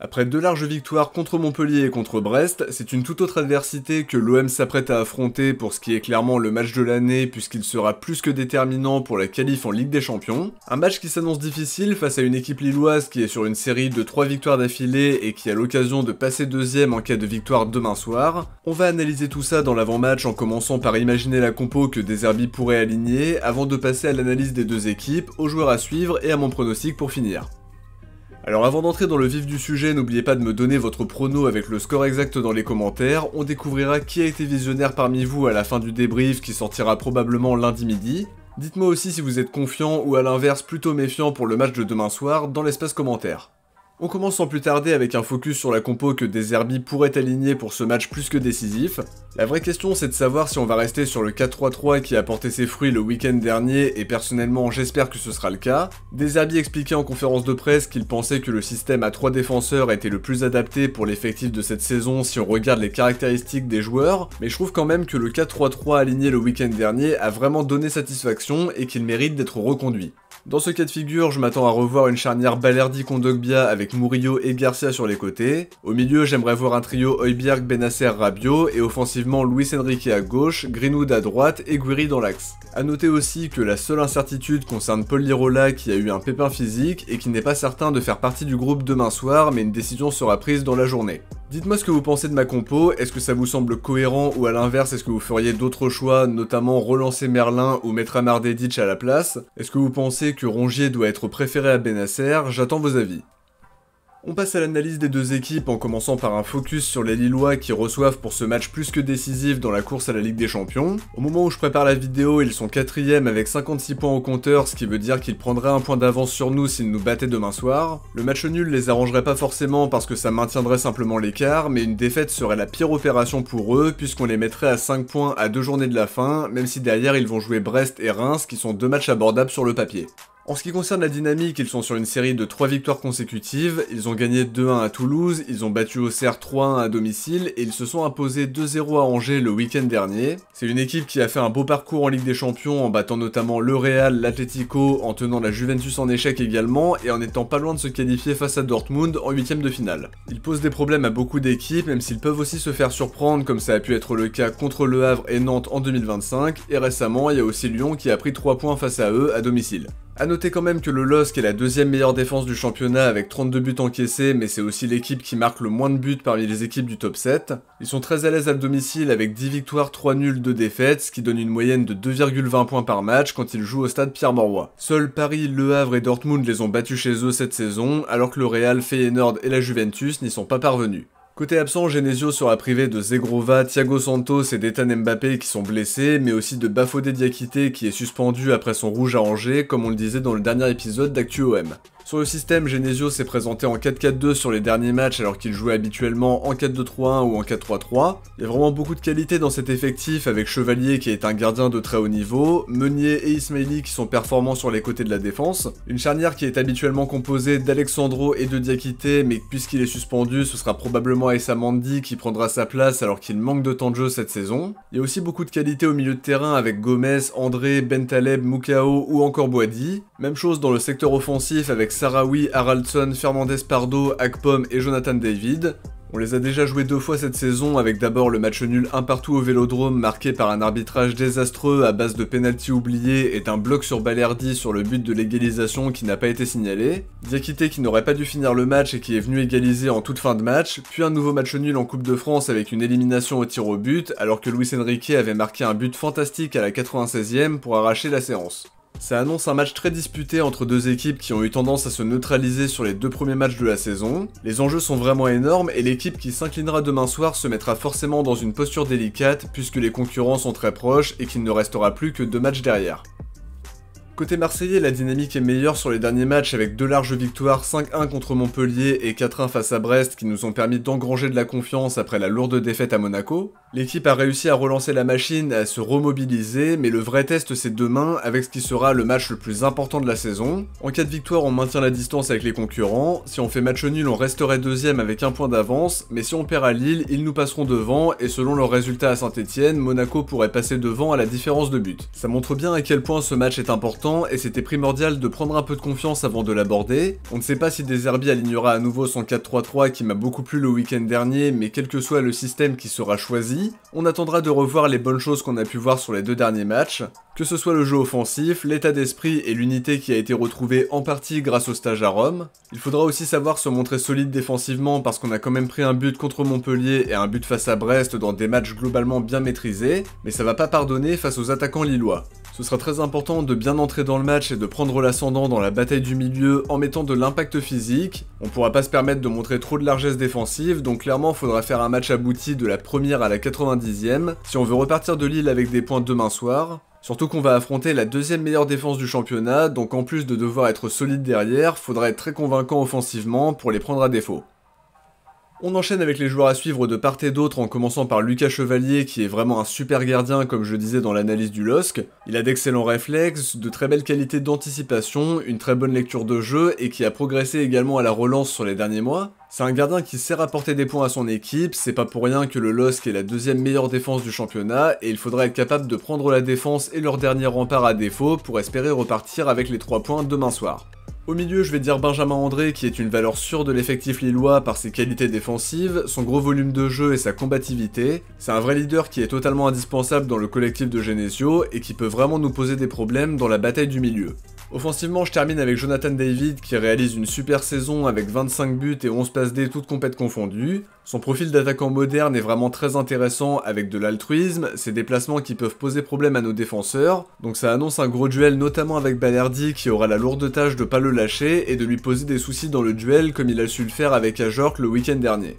Après deux larges victoires contre Montpellier et contre Brest, c'est une toute autre adversité que l'OM s'apprête à affronter pour ce qui est clairement le match de l'année puisqu'il sera plus que déterminant pour la qualif en Ligue des Champions. Un match qui s'annonce difficile face à une équipe lilloise qui est sur une série de 3 victoires d'affilée et qui a l'occasion de passer deuxième en cas de victoire demain soir. On va analyser tout ça dans l'avant-match en commençant par imaginer la compo que De Zerbi pourrait aligner avant de passer à l'analyse des deux équipes, aux joueurs à suivre et à mon pronostic pour finir. Alors avant d'entrer dans le vif du sujet, n'oubliez pas de me donner votre prono avec le score exact dans les commentaires, on découvrira qui a été visionnaire parmi vous à la fin du débrief qui sortira probablement lundi midi. Dites-moi aussi si vous êtes confiant ou à l'inverse plutôt méfiant pour le match de demain soir dans l'espace commentaire. On commence sans plus tarder avec un focus sur la compo que De Zerbi pourrait aligner pour ce match plus que décisif. La vraie question c'est de savoir si on va rester sur le 4-3-3 qui a porté ses fruits le week-end dernier et personnellement j'espère que ce sera le cas. De Zerbi expliquait en conférence de presse qu'il pensait que le système à 3 défenseurs était le plus adapté pour l'effectif de cette saison si on regarde les caractéristiques des joueurs, mais je trouve quand même que le 4-3-3 aligné le week-end dernier a vraiment donné satisfaction et qu'il mérite d'être reconduit. Dans ce cas de figure, je m'attends à revoir une charnière Balerdi-Kondogbia avec Murillo et Garcia sur les côtés. Au milieu, j'aimerais voir un trio Højbjerg, Bennacer, Rabiot, et offensivement Luis Enrique à gauche, Greenwood à droite et Guiri dans l'axe. A noter aussi que la seule incertitude concerne Paul Lirola qui a eu un pépin physique et qui n'est pas certain de faire partie du groupe demain soir, mais une décision sera prise dans la journée. Dites-moi ce que vous pensez de ma compo, est-ce que ça vous semble cohérent ou à l'inverse est-ce que vous feriez d'autres choix, notamment relancer Merlin ou mettre Amar Dedic à la place? Est-ce que vous pensez que Rongier doit être préféré à Bennacer? J'attends vos avis. On passe à l'analyse des deux équipes en commençant par un focus sur les Lillois qui reçoivent pour ce match plus que décisif dans la course à la Ligue des Champions. Au moment où je prépare la vidéo, ils sont 4ème avec 56 points au compteur, ce qui veut dire qu'ils prendraient un point d'avance sur nous s'ils nous battaient demain soir. Le match nul les arrangerait pas forcément parce que ça maintiendrait simplement l'écart, mais une défaite serait la pire opération pour eux puisqu'on les mettrait à 5 points à 2 journées de la fin, même si derrière ils vont jouer Brest et Reims qui sont 2 matchs abordables sur le papier. En ce qui concerne la dynamique, ils sont sur une série de 3 victoires consécutives, ils ont gagné 2-1 à Toulouse, ils ont battu Auxerre 3-1 à domicile et ils se sont imposés 2-0 à Angers le week-end dernier. C'est une équipe qui a fait un beau parcours en Ligue des Champions en battant notamment le Real, l'Atlético, en tenant la Juventus en échec également et en étant pas loin de se qualifier face à Dortmund en 8ème de finale. Ils posent des problèmes à beaucoup d'équipes même s'ils peuvent aussi se faire surprendre comme ça a pu être le cas contre Le Havre et Nantes en 2025 et récemment il y a aussi Lyon qui a pris 3 points face à eux à domicile. A noter quand même que le LOSC est la 2ème meilleure défense du championnat avec 32 buts encaissés, mais c'est aussi l'équipe qui marque le moins de buts parmi les équipes du top 7. Ils sont très à l'aise à domicile avec 10 victoires, 3 nuls, 2 défaites, ce qui donne une moyenne de 2,20 points par match quand ils jouent au stade Pierre-Mauroy. Seuls Paris, Le Havre et Dortmund les ont battus chez eux cette saison, alors que le Real, Feyenoord et la Juventus n'y sont pas parvenus. Côté absent, Genesio sera privé de Zegrova, Thiago Santos et d'Ethan Mbappé qui sont blessés, mais aussi de Bafodé Diakité qui est suspendu après son rouge à Angers, comme on le disait dans le dernier épisode d'ActuOM. Sur le système, Genesio s'est présenté en 4-4-2 sur les derniers matchs alors qu'il jouait habituellement en 4-2-3-1 ou en 4-3-3. Il y a vraiment beaucoup de qualité dans cet effectif avec Chevalier qui est un gardien de très haut niveau, Meunier et Ismaili qui sont performants sur les côtés de la défense, une charnière qui est habituellement composée d'Alexandro et de Diakité mais puisqu'il est suspendu ce sera probablement Aïssa Mandi qui prendra sa place alors qu'il manque de temps de jeu cette saison. Il y a aussi beaucoup de qualité au milieu de terrain avec Gomez, André, Bentaleb, Moukao ou encore Boadi. Même chose dans le secteur offensif avec Sarawi, Haraldson, Fernandez Pardo, Akpom et Jonathan David. On les a déjà joués 2 fois cette saison avec d'abord le match nul 1 partout au Vélodrome marqué par un arbitrage désastreux à base de pénalty oubliés et d'un bloc sur Balerdi sur le but de l'égalisation qui n'a pas été signalé. Diakité qui n'aurait pas dû finir le match et qui est venu égaliser en toute fin de match, puis un nouveau match nul en Coupe de France avec une élimination au tir au but alors que Luis Enrique avait marqué un but fantastique à la 96e pour arracher la séance. Ça annonce un match très disputé entre deux équipes qui ont eu tendance à se neutraliser sur les 2 premiers matchs de la saison. Les enjeux sont vraiment énormes et l'équipe qui s'inclinera demain soir se mettra forcément dans une posture délicate puisque les concurrents sont très proches et qu'il ne restera plus que 2 matchs derrière. Côté marseillais, la dynamique est meilleure sur les derniers matchs avec 2 larges victoires, 5-1 contre Montpellier et 4-1 face à Brest qui nous ont permis d'engranger de la confiance après la lourde défaite à Monaco. L'équipe a réussi à relancer la machine et à se remobiliser, mais le vrai test c'est demain avec ce qui sera le match le plus important de la saison. En cas de victoire, on maintient la distance avec les concurrents, si on fait match nul, on resterait 2ème avec 1 point d'avance, mais si on perd à Lille, ils nous passeront devant et selon leur résultat à Saint-Etienne, Monaco pourrait passer devant à la différence de but. Ça montre bien à quel point ce match est important important et c'était primordial de prendre un peu de confiance avant de l'aborder. On ne sait pas si De Zerbi alignera à nouveau son 4-3-3 qui m'a beaucoup plu le week-end dernier, mais quel que soit le système qui sera choisi, on attendra de revoir les bonnes choses qu'on a pu voir sur les 2 derniers matchs, que ce soit le jeu offensif, l'état d'esprit et l'unité qui a été retrouvée en partie grâce au stage à Rome. Il faudra aussi savoir se montrer solide défensivement parce qu'on a quand même pris un but contre Montpellier et un but face à Brest dans des matchs globalement bien maîtrisés, mais ça va pas pardonner face aux attaquants lillois. Ce sera très important de bien entrer dans le match et de prendre l'ascendant dans la bataille du milieu en mettant de l'impact physique. On pourra pas se permettre de montrer trop de largesse défensive, donc clairement faudra faire un match abouti de la première à la 90e si on veut repartir de Lille avec des points demain soir. Surtout qu'on va affronter la 2e meilleure défense du championnat, donc en plus de devoir être solide derrière, faudra être très convaincant offensivement pour les prendre à défaut. On enchaîne avec les joueurs à suivre de part et d'autre en commençant par Lucas Chevalier qui est vraiment un super gardien comme je disais dans l'analyse du LOSC. Il a d'excellents réflexes, de très belles qualités d'anticipation, une très bonne lecture de jeu et qui a progressé également à la relance sur les derniers mois. C'est un gardien qui sait rapporter des points à son équipe, c'est pas pour rien que le LOSC est la 2e meilleure défense du championnat et il faudra être capable de prendre la défense et leur dernier rempart à défaut pour espérer repartir avec les 3 points demain soir. Au milieu, je vais dire Benjamin André qui est une valeur sûre de l'effectif lillois par ses qualités défensives, son gros volume de jeu et sa combativité. C'est un vrai leader qui est totalement indispensable dans le collectif de Genesio et qui peut vraiment nous poser des problèmes dans la bataille du milieu. Offensivement, je termine avec Jonathan David qui réalise une super saison avec 25 buts et 11 passes D toutes compètes confondues. Son profil d'attaquant moderne est vraiment très intéressant avec de l'altruisme, ses déplacements qui peuvent poser problème à nos défenseurs, donc ça annonce un gros duel notamment avec Balerdi qui aura la lourde tâche de pas le lâcher et de lui poser des soucis dans le duel comme il a su le faire avec Ajorc le week-end dernier.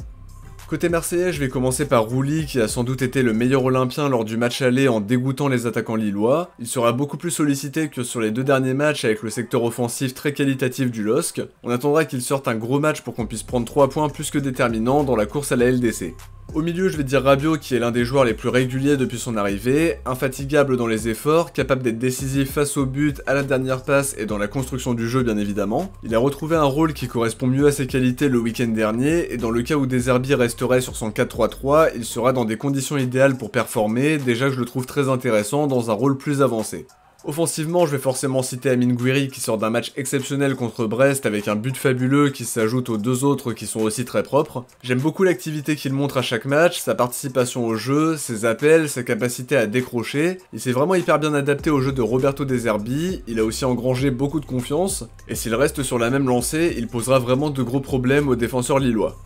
Côté marseillais, je vais commencer par Rouli qui a sans doute été le meilleur olympien lors du match aller en dégoûtant les attaquants lillois. Il sera beaucoup plus sollicité que sur les 2 derniers matchs avec le secteur offensif très qualitatif du LOSC. On attendra qu'il sorte un gros match pour qu'on puisse prendre 3 points plus que déterminants dans la course à la LDC. Au milieu, je vais dire Rabiot qui est l'un des joueurs les plus réguliers depuis son arrivée, infatigable dans les efforts, capable d'être décisif face au but, à la dernière passe et dans la construction du jeu bien évidemment. Il a retrouvé un rôle qui correspond mieux à ses qualités le week-end dernier, et dans le cas où De Zerbi resterait sur son 4-3-3, il sera dans des conditions idéales pour performer, déjà que je le trouve très intéressant dans un rôle plus avancé. Offensivement, je vais forcément citer Amine Gouiri qui sort d'un match exceptionnel contre Brest avec un but fabuleux qui s'ajoute aux 2 autres qui sont aussi très propres. J'aime beaucoup l'activité qu'il montre à chaque match, sa participation au jeu, ses appels, sa capacité à décrocher. Il s'est vraiment hyper bien adapté au jeu de Roberto De Zerbi, il a aussi engrangé beaucoup de confiance, et s'il reste sur la même lancée, il posera vraiment de gros problèmes aux défenseurs lillois.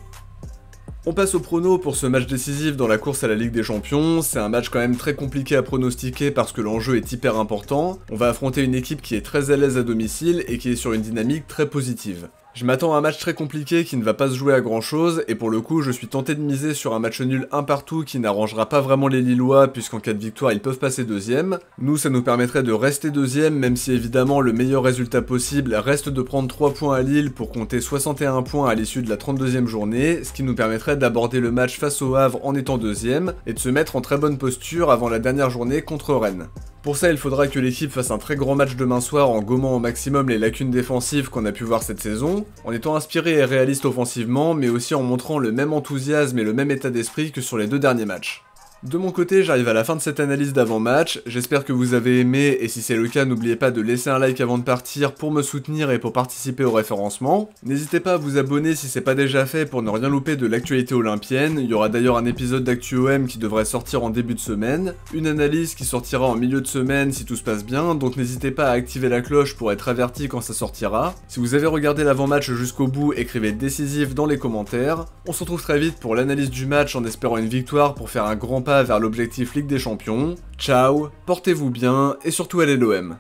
On passe au prono pour ce match décisif dans la course à la Ligue des Champions. C'est un match quand même très compliqué à pronostiquer parce que l'enjeu est hyper important. On va affronter une équipe qui est très à l'aise à domicile et qui est sur une dynamique très positive. Je m'attends à un match très compliqué qui ne va pas se jouer à grand chose, et pour le coup je suis tenté de miser sur un match nul 1 partout qui n'arrangera pas vraiment les Lillois puisqu'en cas de victoire ils peuvent passer 2ème. Nous ça nous permettrait de rester 2ème même si évidemment le meilleur résultat possible reste de prendre 3 points à Lille pour compter 61 points à l'issue de la 32ème journée, ce qui nous permettrait d'aborder le match face au Havre en étant 2ème et de se mettre en très bonne posture avant la dernière journée contre Rennes. Pour ça, il faudra que l'équipe fasse un très grand match demain soir en gommant au maximum les lacunes défensives qu'on a pu voir cette saison, en étant inspiré et réaliste offensivement, mais aussi en montrant le même enthousiasme et le même état d'esprit que sur les 2 derniers matchs. De mon côté, j'arrive à la fin de cette analyse d'avant-match, j'espère que vous avez aimé, et si c'est le cas, n'oubliez pas de laisser un like avant de partir pour me soutenir et pour participer au référencement. N'hésitez pas à vous abonner si c'est pas déjà fait pour ne rien louper de l'actualité olympienne, il y aura d'ailleurs un épisode d'ActuOM qui devrait sortir en début de semaine, une analyse qui sortira en milieu de semaine si tout se passe bien, donc n'hésitez pas à activer la cloche pour être averti quand ça sortira. Si vous avez regardé l'avant-match jusqu'au bout, écrivez décisif dans les commentaires. On se retrouve très vite pour l'analyse du match en espérant une victoire pour faire un grand pas vers l'objectif Ligue des Champions. Ciao, portez-vous bien et surtout allez l'OM.